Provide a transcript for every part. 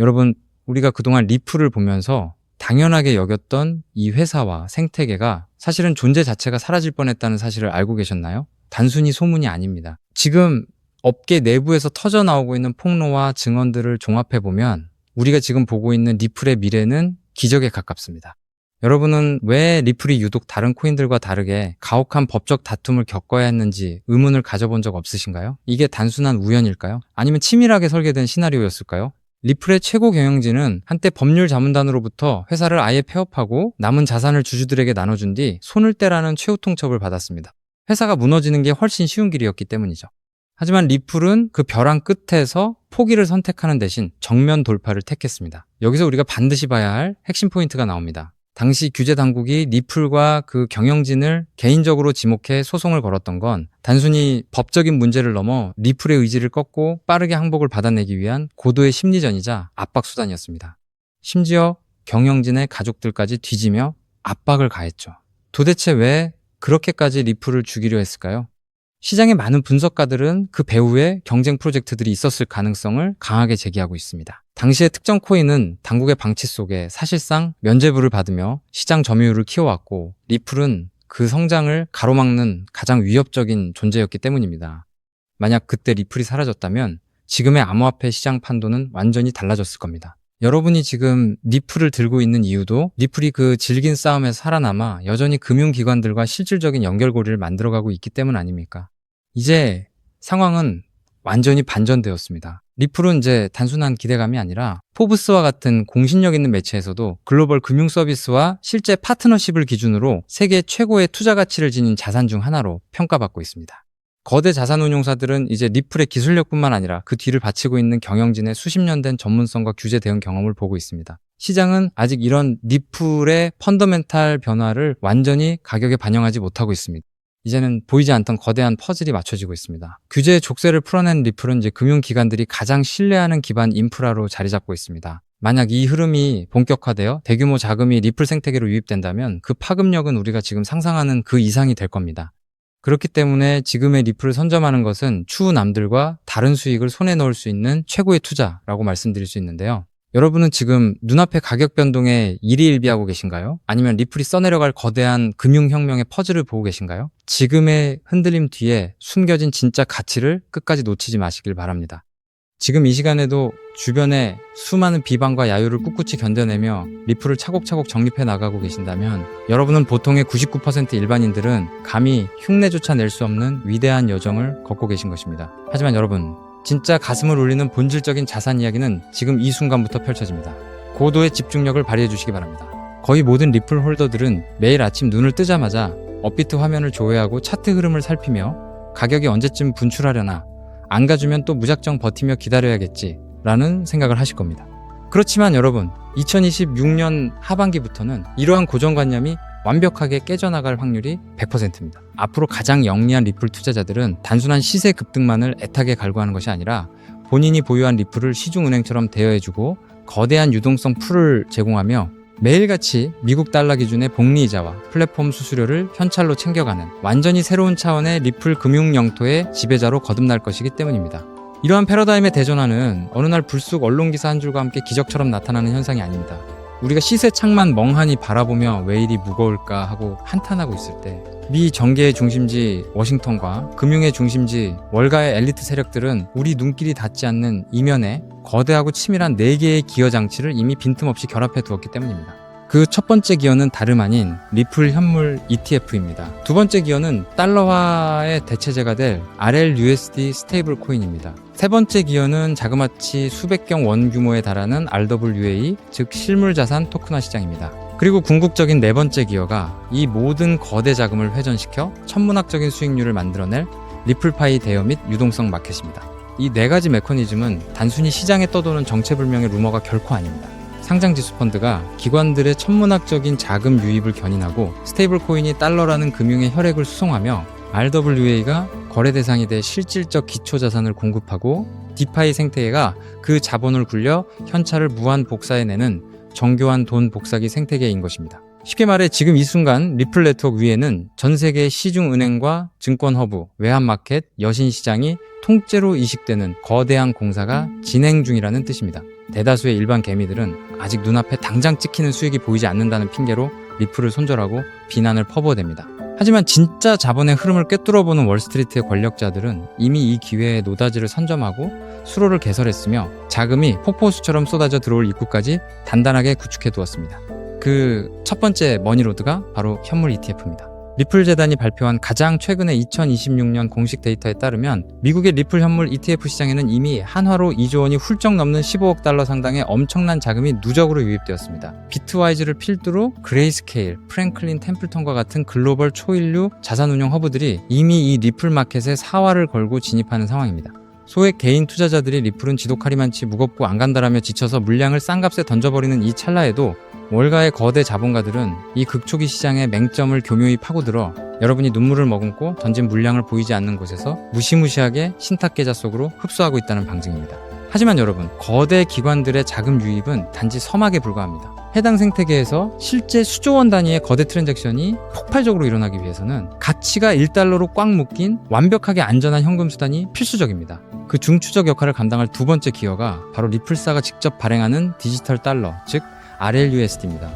여러분, 우리가 그동안 리플을 보면서 당연하게 여겼던 이 회사와 생태계가 사실은 존재 자체가 사라질 뻔했다는 사실을 알고 계셨나요? 단순히 소문이 아닙니다. 지금 업계 내부에서 터져 나오고 있는 폭로와 증언들을 종합해보면 우리가 지금 보고 있는 리플의 미래는 기적에 가깝습니다. 여러분은 왜 리플이 유독 다른 코인들과 다르게 가혹한 법적 다툼을 겪어야 했는지 의문을 가져본 적 없으신가요? 이게 단순한 우연일까요? 아니면 치밀하게 설계된 시나리오였을까요? 리플의 최고 경영진은 한때 법률 자문단으로부터 회사를 아예 폐업하고 남은 자산을 주주들에게 나눠준 뒤 손을 떼라는 최후 통첩을 받았습니다. 회사가 무너지는 게 훨씬 쉬운 길이었기 때문이죠. 하지만 리플은 그 벼랑 끝에서 포기를 선택하는 대신 정면 돌파를 택했습니다. 여기서 우리가 반드시 봐야 할 핵심 포인트가 나옵니다. 당시 규제 당국이 리플과 그 경영진을 개인적으로 지목해 소송을 걸었던 건 단순히 법적인 문제를 넘어 리플의 의지를 꺾고 빠르게 항복을 받아내기 위한 고도의 심리전이자 압박 수단이었습니다. 심지어 경영진의 가족들까지 뒤지며 압박을 가했죠. 도대체 왜 그렇게까지 리플을 죽이려 했을까요? 시장의 많은 분석가들은 그 배후에 경쟁 프로젝트들이 있었을 가능성을 강하게 제기하고 있습니다. 당시의 특정 코인은 당국의 방치 속에 사실상 면죄부를 받으며 시장 점유율을 키워왔고 리플은 그 성장을 가로막는 가장 위협적인 존재였기 때문입니다. 만약 그때 리플이 사라졌다면 지금의 암호화폐 시장 판도는 완전히 달라졌을 겁니다. 여러분이 지금 리플을 들고 있는 이유도 리플이 그 질긴 싸움에서 살아남아 여전히 금융기관들과 실질적인 연결고리를 만들어가고 있기 때문 아닙니까? 이제 상황은 완전히 반전되었습니다. 리플은 이제 단순한 기대감이 아니라 포브스와 같은 공신력 있는 매체에서도 글로벌 금융 서비스와 실제 파트너십을 기준으로 세계 최고의 투자 가치를 지닌 자산 중 하나로 평가받고 있습니다. 거대 자산운용사들은 이제 리플의 기술력뿐만 아니라 그 뒤를 바치고 있는 경영진의 수십 년 된 전문성과 규제 대응 경험을 보고 있습니다. 시장은 아직 이런 리플의 펀더멘탈 변화를 완전히 가격에 반영하지 못하고 있습니다. 이제는 보이지 않던 거대한 퍼즐이 맞춰지고 있습니다. 규제의 족쇄를 풀어낸 리플은 이제 금융기관들이 가장 신뢰하는 기반 인프라로 자리 잡고 있습니다. 만약 이 흐름이 본격화되어 대규모 자금이 리플 생태계로 유입된다면 그 파급력은 우리가 지금 상상하는 그 이상이 될 겁니다. 그렇기 때문에 지금의 리플을 선점하는 것은 추후 남들과 다른 수익을 손에 넣을 수 있는 최고의 투자라고 말씀드릴 수 있는데요. 여러분은 지금 눈앞의 가격 변동에 일희일비하고 계신가요? 아니면 리플이 써내려갈 거대한 금융혁명의 퍼즐을 보고 계신가요? 지금의 흔들림 뒤에 숨겨진 진짜 가치를 끝까지 놓치지 마시길 바랍니다. 지금 이 시간에도 주변에 수많은 비방과 야유를 꿋꿋이 견뎌내며 리플을 차곡차곡 정립해 나가고 계신다면 여러분은 보통의 99% 일반인들은 감히 흉내조차 낼 수 없는 위대한 여정을 걷고 계신 것입니다. 하지만 여러분, 진짜 가슴을 울리는 본질적인 자산 이야기는 지금 이 순간부터 펼쳐집니다. 고도의 집중력을 발휘해 주시기 바랍니다. 거의 모든 리플 홀더들은 매일 아침 눈을 뜨자마자 업비트 화면을 조회하고 차트 흐름을 살피며 가격이 언제쯤 분출하려나, 안 가주면 또 무작정 버티며 기다려야겠지 라는 생각을 하실 겁니다. 그렇지만 여러분, 2026년 하반기부터는 이러한 고정관념이 완벽하게 깨져나갈 확률이 100%입니다. 앞으로 가장 영리한 리플 투자자들은 단순한 시세 급등만을 애타게 갈구하는 것이 아니라 본인이 보유한 리플을 시중은행처럼 대여해주고 거대한 유동성 풀을 제공하며 매일같이 미국 달러 기준의 복리이자와 플랫폼 수수료를 현찰로 챙겨가는 완전히 새로운 차원의 리플 금융 영토의 지배자로 거듭날 것이기 때문입니다. 이러한 패러다임의 대전환은 어느 날 불쑥 언론기사 한 줄과 함께 기적처럼 나타나는 현상이 아닙니다. 우리가 시세창만 멍하니 바라보며 왜 이리 무거울까 하고 한탄하고 있을 때 미 정계의 중심지 워싱턴과 금융의 중심지 월가의 엘리트 세력들은 우리 눈길이 닿지 않는 이면에 거대하고 치밀한 4개의 기여 장치를 이미 빈틈없이 결합해 두었기 때문입니다. 그 첫 번째 기여는 다름 아닌 리플 현물 ETF입니다. 두 번째 기여는 달러화의 대체제가 될 RLUSD 스테이블 코인입니다. 세 번째 기여는 자그마치 수백경 원 규모에 달하는 RWA, 즉 실물자산 토큰화 시장입니다. 그리고 궁극적인 네 번째 기여가 이 모든 거대 자금을 회전시켜 천문학적인 수익률을 만들어낼 리플파이 대여 및 유동성 마켓입니다. 이 네 가지 메커니즘은 단순히 시장에 떠도는 정체불명의 루머가 결코 아닙니다. 상장지수 펀드가 기관들의 천문학적인 자금 유입을 견인하고 스테이블 코인이 달러라는 금융의 혈액을 수송하며 RWA가 거래 대상이 돼 실질적 기초자산을 공급하고 디파이 생태계가 그 자본을 굴려 현찰을 무한 복사해내는 정교한 돈 복사기 생태계인 것입니다. 쉽게 말해 지금 이 순간 리플 네트워크 위에는 전 세계의 시중은행과 증권허브, 외환마켓, 여신시장이 통째로 이식되는 거대한 공사가 진행 중이라는 뜻입니다. 대다수의 일반 개미들은 아직 눈앞에 당장 찍히는 수익이 보이지 않는다는 핑계로 리플을 손절하고 비난을 퍼부어댑니다. 하지만 진짜 자본의 흐름을 꿰뚫어보는 월스트리트의 권력자들은 이미 이 기회에 노다지를 선점하고 수로를 개설했으며 자금이 폭포수처럼 쏟아져 들어올 입구까지 단단하게 구축해두었습니다. 그 첫 번째 머니로드가 바로 현물 ETF입니다. 리플 재단이 발표한 가장 최근의 2026년 공식 데이터에 따르면 미국의 리플 현물 ETF 시장에는 이미 한화로 2조 원이 훌쩍 넘는 15억 달러 상당의 엄청난 자금이 누적으로 유입되었습니다. 비트와이즈를 필두로 그레이스케일, 프랭클린 템플턴과 같은 글로벌 초일류 자산운용 허브들이 이미 이 리플 마켓에 사활을 걸고 진입하는 상황입니다. 소액 개인 투자자들이 리플은 지독하리만치 무겁고 안 간다라며 지쳐서 물량을 싼 값에 던져버리는 이 찰나에도 월가의 거대 자본가들은 이 극초기 시장의 맹점을 교묘히 파고들어 여러분이 눈물을 머금고 던진 물량을 보이지 않는 곳에서 무시무시하게 신탁계좌 속으로 흡수하고 있다는 방증입니다. 하지만 여러분, 거대 기관들의 자금 유입은 단지 서막에 불과합니다. 해당 생태계에서 실제 수조 원 단위의 거대 트랜잭션이 폭발적으로 일어나기 위해서는 가치가 1달러로 꽉 묶인 완벽하게 안전한 현금 수단이 필수적입니다. 그 중추적 역할을 감당할 두 번째 기여가 바로 리플사가 직접 발행하는 디지털 달러, 즉 RLUSD입니다.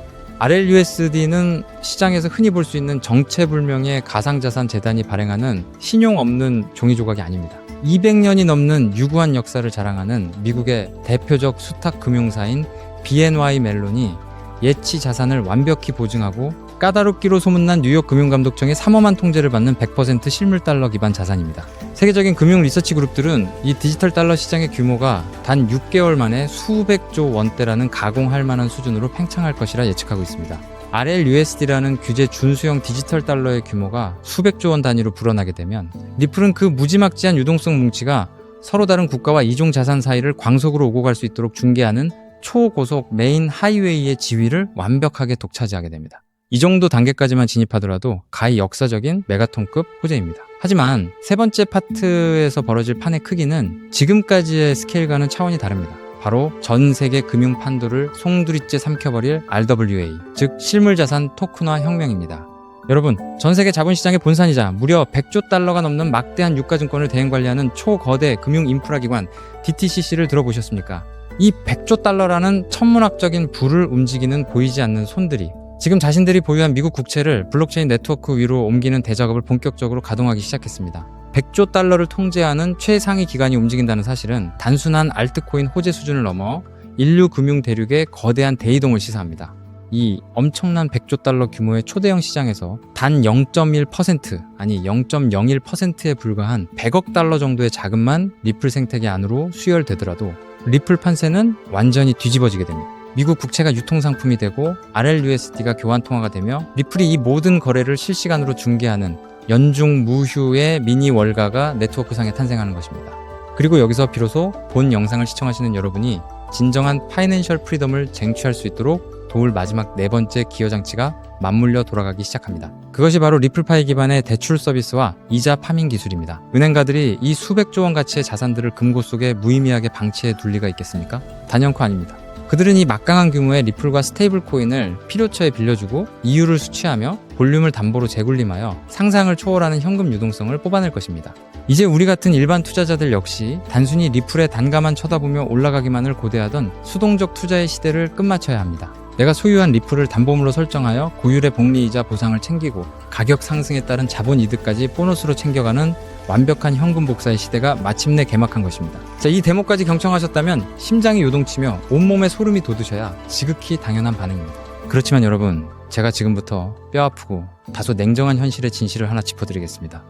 RLUSD는 시장에서 흔히 볼 수 있는 정체불명의 가상자산 재단이 발행하는 신용 없는 종이 조각이 아닙니다. 200년이 넘는 유구한 역사를 자랑하는 미국의 대표적 수탁 금융사인 BNY 멜론이 예치 자산을 완벽히 보증하고 까다롭기로 소문난 뉴욕 금융감독청의 삼엄한 통제를 받는 100% 실물 달러 기반 자산입니다. 세계적인 금융 리서치 그룹들은 이 디지털 달러 시장의 규모가 단 6개월 만에 수백조 원대라는 가공할 만한 수준으로 팽창할 것이라 예측하고 있습니다. RLUSD라는 규제 준수형 디지털 달러의 규모가 수백조 원 단위로 불어나게 되면 리플은 그 무지막지한 유동성 뭉치가 서로 다른 국가와 이종 자산 사이를 광속으로 오고 갈 수 있도록 중개하는 초고속 메인 하이웨이의 지위를 완벽하게 독차지하게 됩니다. 이 정도 단계까지만 진입하더라도 가히 역사적인 메가톤급 호재입니다. 하지만 세 번째 파트에서 벌어질 판의 크기는 지금까지의 스케일과는 차원이 다릅니다. 바로 전 세계 금융 판도를 송두리째 삼켜버릴 RWA, 즉 실물자산 토큰화 혁명입니다. 여러분, 전 세계 자본시장의 본산이자 무려 100조 달러가 넘는 막대한 유가증권을 대행관리하는 초거대 금융 인프라 기관 DTCC를 들어보셨습니까? 이 100조 달러라는 천문학적인 불을 움직이는 보이지 않는 손들이 지금 자신들이 보유한 미국 국채를 블록체인 네트워크 위로 옮기는 대작업을 본격적으로 가동하기 시작했습니다. 100조 달러를 통제하는 최상위 기관이 움직인다는 사실은 단순한 알트코인 호재 수준을 넘어 인류 금융 대륙의 거대한 대이동을 시사합니다. 이 엄청난 100조 달러 규모의 초대형 시장에서 단 0.1% 아니 0.01%에 불과한 100억 달러 정도의 자금만 리플 생태계 안으로 수혈되더라도 리플 판세는 완전히 뒤집어지게 됩니다. 미국 국채가 유통상품이 되고 RLUSD가 교환통화가 되며 리플이 이 모든 거래를 실시간으로 중개하는 연중 무휴의 미니 월가가 네트워크상에 탄생하는 것입니다. 그리고 여기서 비로소 본 영상을 시청하시는 여러분이 진정한 파이낸셜 프리덤을 쟁취할 수 있도록 도울 마지막 네 번째 기여장치가 맞물려 돌아가기 시작합니다. 그것이 바로 리플파이 기반의 대출 서비스와 이자 파밍 기술입니다. 은행가들이 이 수백조 원 가치의 자산들을 금고 속에 무의미하게 방치해 둘 리가 있겠습니까? 단연코 아닙니다. 그들은 이 막강한 규모의 리플과 스테이블 코인을 필요처에 빌려주고 이유를 수취하며 볼륨을 담보로 재굴림하여 상상을 초월하는 현금 유동성을 뽑아낼 것입니다. 이제 우리 같은 일반 투자자들 역시 단순히 리플의 단가만 쳐다보며 올라가기만을 고대하던 수동적 투자의 시대를 끝마쳐야 합니다. 내가 소유한 리플을 담보물로 설정하여 고율의 복리이자 보상을 챙기고 가격 상승에 따른 자본 이득까지 보너스로 챙겨가는 완벽한 현금 복사의 시대가 마침내 개막한 것입니다. 자, 이 대목까지 경청하셨다면 심장이 요동치며 온몸에 소름이 돋으셔야 지극히 당연한 반응입니다. 그렇지만 여러분, 제가 지금부터 뼈아프고 다소 냉정한 현실의 진실을 하나 짚어드리겠습니다.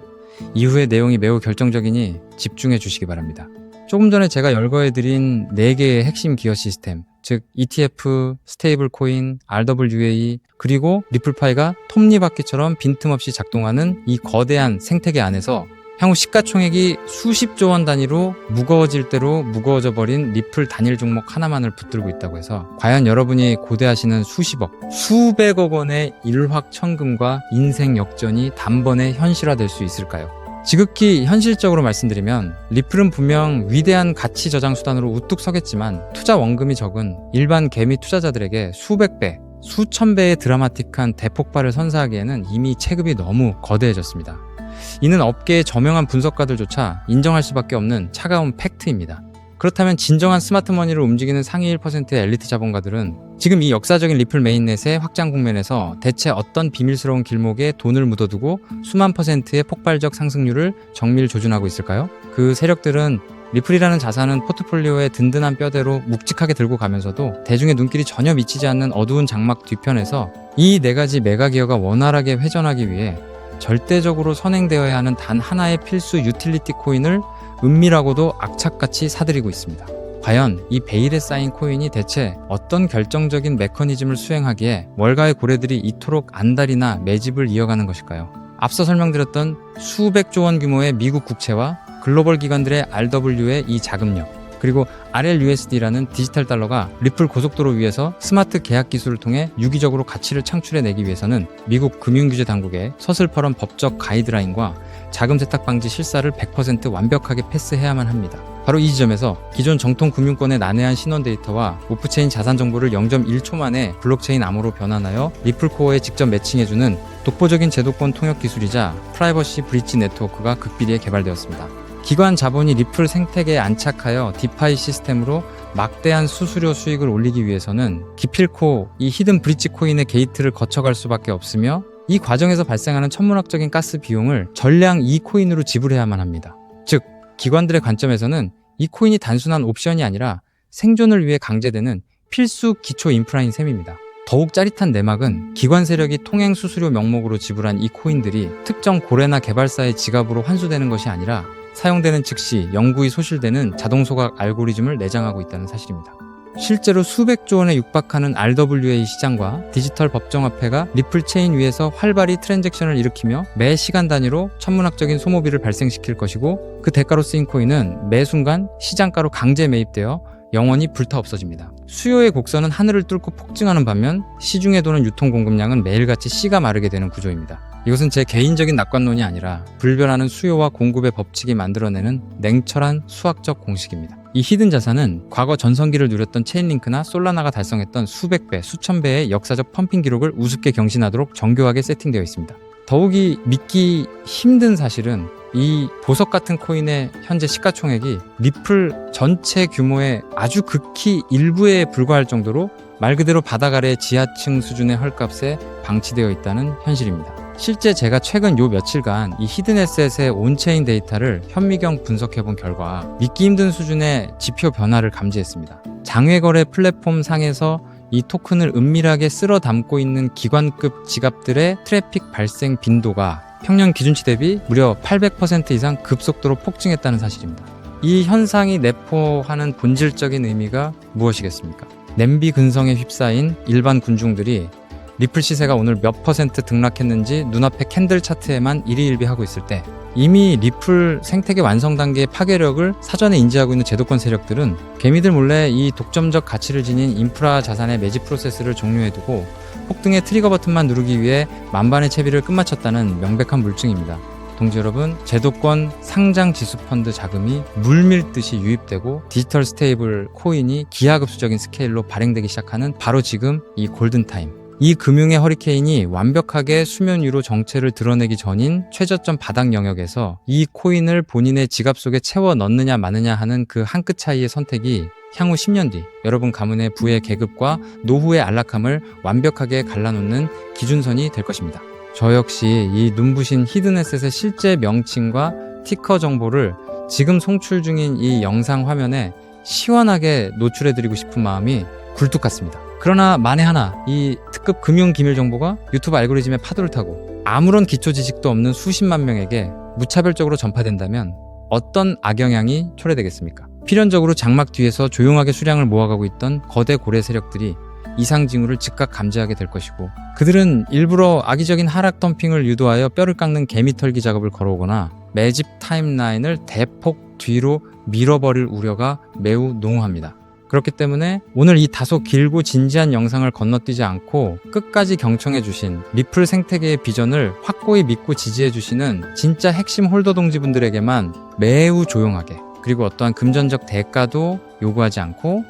이후의 내용이 매우 결정적이니 집중해 주시기 바랍니다. 조금 전에 제가 열거해드린 4개의 핵심 기여 시스템, 즉 ETF, 스테이블 코인, RWA, 그리고 리플파이가 톱니바퀴처럼 빈틈없이 작동하는 이 거대한 생태계 안에서 향후 시가총액이 수십조 원 단위로 무거워질 대로 무거워져 버린 리플 단일 종목 하나만을 붙들고 있다고 해서 과연 여러분이 고대하시는 수십억, 수백억 원의 일확천금과 인생 역전이 단번에 현실화될 수 있을까요? 지극히 현실적으로 말씀드리면 리플은 분명 위대한 가치 저장 수단으로 우뚝 서겠지만 투자 원금이 적은 일반 개미 투자자들에게 수백 배, 수천 배의 드라마틱한 대폭발을 선사하기에는 이미 체급이 너무 거대해졌습니다. 이는 업계의 저명한 분석가들조차 인정할 수밖에 없는 차가운 팩트입니다. 그렇다면 진정한 스마트머니를 움직이는 상위 1%의 엘리트 자본가들은 지금 이 역사적인 리플 메인넷의 확장 국면에서 대체 어떤 비밀스러운 길목에 돈을 묻어두고 수만 %의 폭발적 상승률을 정밀 조준하고 있을까요? 그 세력들은 리플이라는 자산은 포트폴리오의 든든한 뼈대로 묵직하게 들고 가면서도 대중의 눈길이 전혀 미치지 않는 어두운 장막 뒤편에서 이 네 가지 메가기어가 원활하게 회전하기 위해 절대적으로 선행되어야 하는 단 하나의 필수 유틸리티 코인을 은밀하고도 악착같이 사들이고 있습니다. 과연 이 베일에 쌓인 코인이 대체 어떤 결정적인 메커니즘을 수행하기에 월가의 고래들이 이토록 안달이나 매집을 이어가는 것일까요? 앞서 설명드렸던 수백조 원 규모의 미국 국채와 글로벌 기관들의 RW의 이 자금력, 그리고 RLUSD라는 디지털 달러가 리플 고속도로 위에서 스마트 계약 기술을 통해 유기적으로 가치를 창출해내기 위해서는 미국 금융규제 당국의 서슬퍼런 법적 가이드라인과 자금 세탁 방지 실사를 100% 완벽하게 패스해야만 합니다. 바로 이 지점에서 기존 정통 금융권의 난해한 신원 데이터와 오프체인 자산 정보를 0.1초 만에 블록체인 암호로 변환하여 리플 코어에 직접 매칭해주는 독보적인 제도권 통역 기술이자 프라이버시 브릿지 네트워크가 극비리에 개발되었습니다. 기관 자본이 리플 생태계에 안착하여 디파이 시스템으로 막대한 수수료 수익을 올리기 위해서는 기필코 이 히든 브릿지 코인의 게이트를 거쳐갈 수밖에 없으며 이 과정에서 발생하는 천문학적인 가스 비용을 전량 이 코인으로 지불해야만 합니다. 즉, 기관들의 관점에서는 이 코인이 단순한 옵션이 아니라 생존을 위해 강제되는 필수 기초 인프라인 셈입니다. 더욱 짜릿한 내막은 기관 세력이 통행 수수료 명목으로 지불한 이 코인들이 특정 고래나 개발사의 지갑으로 환수되는 것이 아니라 사용되는 즉시 영구히 소실되는 자동 소각 알고리즘을 내장하고 있다는 사실입니다. 실제로 수백조 원에 육박하는 RWA 시장과 디지털 법정화폐가 리플 체인 위에서 활발히 트랜잭션을 일으키며 매 시간 단위로 천문학적인 소모비를 발생시킬 것이고 그 대가로 쓰인 코인은 매 순간 시장가로 강제 매입되어 영원히 불타 없어집니다. 수요의 곡선은 하늘을 뚫고 폭증하는 반면 시중에 도는 유통 공급량은 매일같이 씨가 마르게 되는 구조입니다. 이것은 제 개인적인 낙관론이 아니라 불변하는 수요와 공급의 법칙이 만들어내는 냉철한 수학적 공식입니다. 이 히든 자산은 과거 전성기를 누렸던 체인링크나 솔라나가 달성했던 수백 배, 수천 배의 역사적 펌핑 기록을 우습게 경신하도록 정교하게 세팅되어 있습니다. 더욱이 믿기 힘든 사실은 이 보석 같은 코인의 현재 시가총액이 리플 전체 규모의 아주 극히 일부에 불과할 정도로 말 그대로 바닥 아래 지하층 수준의 헐값에 방치되어 있다는 현실입니다. 실제 제가 최근 요 며칠간 이 히든에셋의 온체인 데이터를 현미경 분석해본 결과 믿기 힘든 수준의 지표 변화를 감지했습니다. 장외거래 플랫폼 상에서 이 토큰을 은밀하게 쓸어 담고 있는 기관급 지갑들의 트래픽 발생 빈도가 평년 기준치 대비 무려 800% 이상 급속도로 폭증했다는 사실입니다. 이 현상이 내포하는 본질적인 의미가 무엇이겠습니까? 냄비 근성에 휩싸인 일반 군중들이 리플 시세가 오늘 몇 퍼센트 등락했는지 눈앞에 캔들 차트에만 일희일비하고 있을 때 이미 리플 생태계 완성 단계의 파괴력을 사전에 인지하고 있는 제도권 세력들은 개미들 몰래 이 독점적 가치를 지닌 인프라 자산의 매집 프로세스를 종료해두고 폭등의 트리거 버튼만 누르기 위해 만반의 채비를 끝마쳤다는 명백한 물증입니다. 동지 여러분, 제도권 상장 지수 펀드 자금이 물밀듯이 유입되고 디지털 스테이블 코인이 기하급수적인 스케일로 발행되기 시작하는 바로 지금 이 골든타임, 이 금융의 허리케인이 완벽하게 수면 위로 정체를 드러내기 전인 최저점 바닥 영역에서 이 코인을 본인의 지갑 속에 채워 넣느냐 마느냐 하는 그 한 끗 차이의 선택이 향후 10년 뒤 여러분 가문의 부의 계급과 노후의 안락함을 완벽하게 갈라놓는 기준선이 될 것입니다. 저 역시 이 눈부신 히든에셋의 실제 명칭과 티커 정보를 지금 송출 중인 이 영상 화면에 시원하게 노출해드리고 싶은 마음이 굴뚝 같습니다. 그러나 만에 하나 이 특급 금융 기밀 정보가 유튜브 알고리즘의 파도를 타고 아무런 기초 지식도 없는 수십만 명에게 무차별적으로 전파된다면 어떤 악영향이 초래되겠습니까? 필연적으로 장막 뒤에서 조용하게 수량을 모아가고 있던 거대 고래 세력들이 이상 징후를 즉각 감지하게 될 것이고, 그들은 일부러 악의적인 하락 덤핑을 유도하여 뼈를 깎는 개미털기 작업을 걸어오거나 매집 타임라인을 대폭 뒤로 밀어버릴 우려가 매우 농후합니다. 그렇기 때문에 오늘 이 다소 길고 진지한 영상을 건너뛰지 않고 끝까지 경청해주신 리플 생태계의 비전을 확고히 믿고 지지해주시는 진짜 핵심 홀더 동지분들에게만 매우 조용하게, 그리고 어떠한 금전적 대가도 요구하지 않고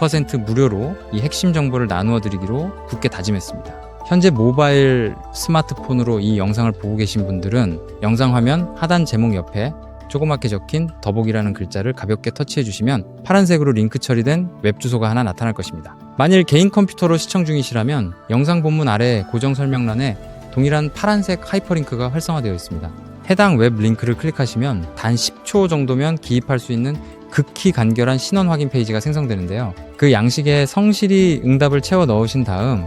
100% 무료로 이 핵심 정보를 나누어 드리기로 굳게 다짐했습니다. 현재 모바일 스마트폰으로 이 영상을 보고 계신 분들은 영상 화면 하단 제목 옆에 조그맣게 적힌 더보기라는 글자를 가볍게 터치해 주시면 파란색으로 링크 처리된 웹 주소가 하나 나타날 것입니다. 만일 개인 컴퓨터로 시청 중이시라면 영상 본문 아래 고정 설명란에 동일한 파란색 하이퍼링크가 활성화되어 있습니다. 해당 웹 링크를 클릭하시면 단 10초 정도면 기입할 수 있는 극히 간결한 신원 확인 페이지가 생성되는데요. 그 양식에 성실히 응답을 채워 넣으신 다음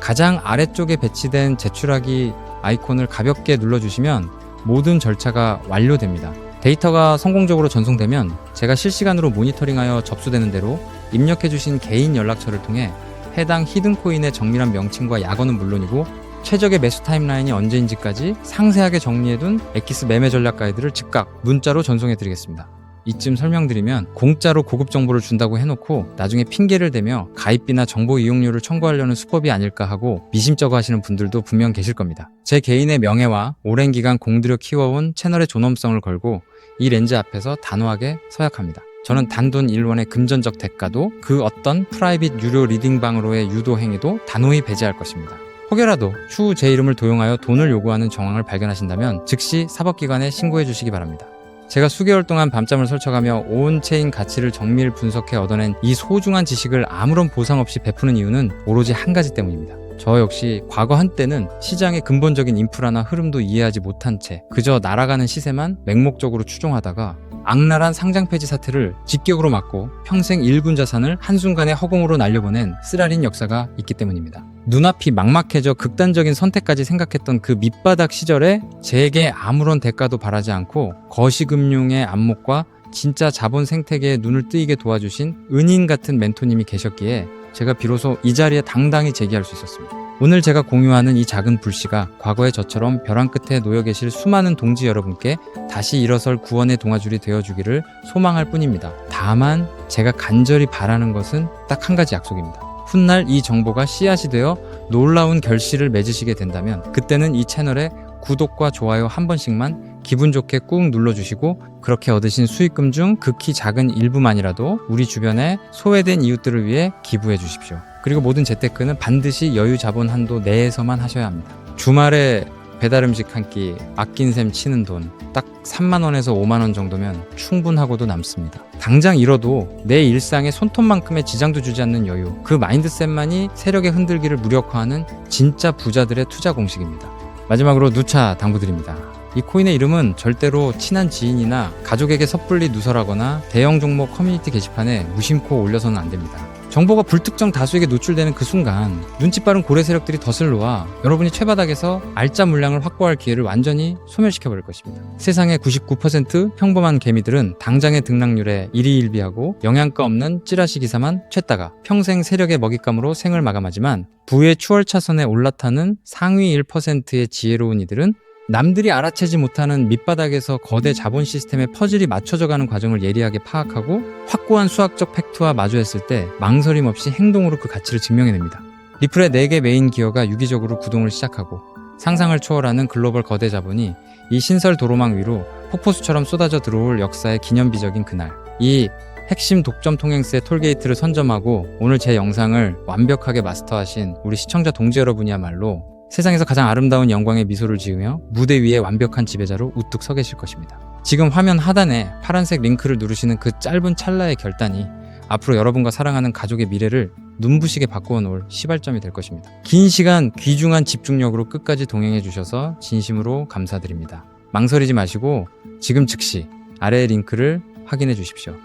가장 아래쪽에 배치된 제출하기 아이콘을 가볍게 눌러주시면 모든 절차가 완료됩니다. 데이터가 성공적으로 전송되면 제가 실시간으로 모니터링하여 접수되는 대로 입력해주신 개인 연락처를 통해 해당 히든코인의 정밀한 명칭과 약어는 물론이고 최적의 매수 타임라인이 언제인지까지 상세하게 정리해둔 엑기스 매매 전략 가이드를 즉각 문자로 전송해드리겠습니다. 이쯤 설명드리면 공짜로 고급 정보를 준다고 해놓고 나중에 핑계를 대며 가입비나 정보 이용료를 청구하려는 수법이 아닐까 하고 미심쩍어 하시는 분들도 분명 계실 겁니다. 제 개인의 명예와 오랜 기간 공들여 키워온 채널의 존엄성을 걸고 이 렌즈 앞에서 단호하게 서약합니다. 저는 단돈 1원의 금전적 대가도 그 어떤 프라이빗 유료 리딩방으로의 유도 행위도 단호히 배제할 것입니다. 혹여라도 추후 제 이름을 도용하여 돈을 요구하는 정황을 발견하신다면 즉시 사법기관에 신고해 주시기 바랍니다. 제가 수개월 동안 밤잠을 설쳐가며 온체인 가치를 정밀 분석해 얻어낸 이 소중한 지식을 아무런 보상 없이 베푸는 이유는 오로지 한 가지 때문입니다. 저 역시 과거 한때는 시장의 근본적인 인프라나 흐름도 이해하지 못한 채 그저 날아가는 시세만 맹목적으로 추종하다가 악랄한 상장 폐지 사태를 직격으로 맞고 평생 일군 자산을 한순간에 허공으로 날려보낸 쓰라린 역사가 있기 때문입니다. 눈앞이 막막해져 극단적인 선택까지 생각했던 그 밑바닥 시절에 제게 아무런 대가도 바라지 않고 거시금융의 안목과 진짜 자본 생태계에 눈을 뜨이게 도와주신 은인 같은 멘토님이 계셨기에 제가 비로소 이 자리에 당당히 제기할 수 있었습니다. 오늘 제가 공유하는 이 작은 불씨가 과거의 저처럼 벼랑 끝에 놓여 계실 수많은 동지 여러분께 다시 일어설 구원의 동아줄이 되어주기를 소망할 뿐입니다. 다만 제가 간절히 바라는 것은 딱 한 가지 약속입니다. 훗날 이 정보가 씨앗이 되어 놀라운 결실을 맺으시게 된다면 그때는 이 채널에 구독과 좋아요 한 번씩만 기분 좋게 꾹 눌러주시고 그렇게 얻으신 수익금 중 극히 작은 일부만이라도 우리 주변에 소외된 이웃들을 위해 기부해 주십시오. 그리고 모든 재테크는 반드시 여유 자본 한도 내에서만 하셔야 합니다. 주말에 배달 음식 한 끼 아낀 셈 치는 돈 딱 3만원에서 5만원 정도면 충분하고도 남습니다. 당장 잃어도 내 일상에 손톱만큼의 지장도 주지 않는 여유, 그 마인드셋만이 세력의 흔들기를 무력화하는 진짜 부자들의 투자 공식입니다. 마지막으로 누차 당부드립니다. 이 코인의 이름은 절대로 친한 지인이나 가족에게 섣불리 누설하거나 대형 종목 커뮤니티 게시판에 무심코 올려서는 안 됩니다. 정보가 불특정 다수에게 노출되는 그 순간 눈치 빠른 고래 세력들이 덧을 놓아 여러분이 최바닥에서 알짜 물량을 확보할 기회를 완전히 소멸시켜버릴 것입니다. 세상의 99% 평범한 개미들은 당장의 등락률에 일희일비하고 영양가 없는 찌라시 기사만 쬐다가 평생 세력의 먹잇감으로 생을 마감하지만 부의 추월차선에 올라타는 상위 1%의 지혜로운 이들은 남들이 알아채지 못하는 밑바닥에서 거대 자본 시스템의 퍼즐이 맞춰져가는 과정을 예리하게 파악하고 확고한 수학적 팩트와 마주했을 때 망설임 없이 행동으로 그 가치를 증명해냅니다. 리플의 4개 메인 기어가 유기적으로 구동을 시작하고 상상을 초월하는 글로벌 거대 자본이 이 신설 도로망 위로 폭포수처럼 쏟아져 들어올 역사의 기념비적인 그날, 이 핵심 독점 통행세 톨게이트를 선점하고 오늘 제 영상을 완벽하게 마스터하신 우리 시청자 동지 여러분이야말로 세상에서 가장 아름다운 영광의 미소를 지으며 무대 위에 완벽한 지배자로 우뚝 서 계실 것입니다. 지금 화면 하단에 파란색 링크를 누르시는 그 짧은 찰나의 결단이 앞으로 여러분과 사랑하는 가족의 미래를 눈부시게 바꾸어 놓을 시발점이 될 것입니다. 긴 시간 귀중한 집중력으로 끝까지 동행해 주셔서 진심으로 감사드립니다. 망설이지 마시고 지금 즉시 아래의 링크를 확인해 주십시오.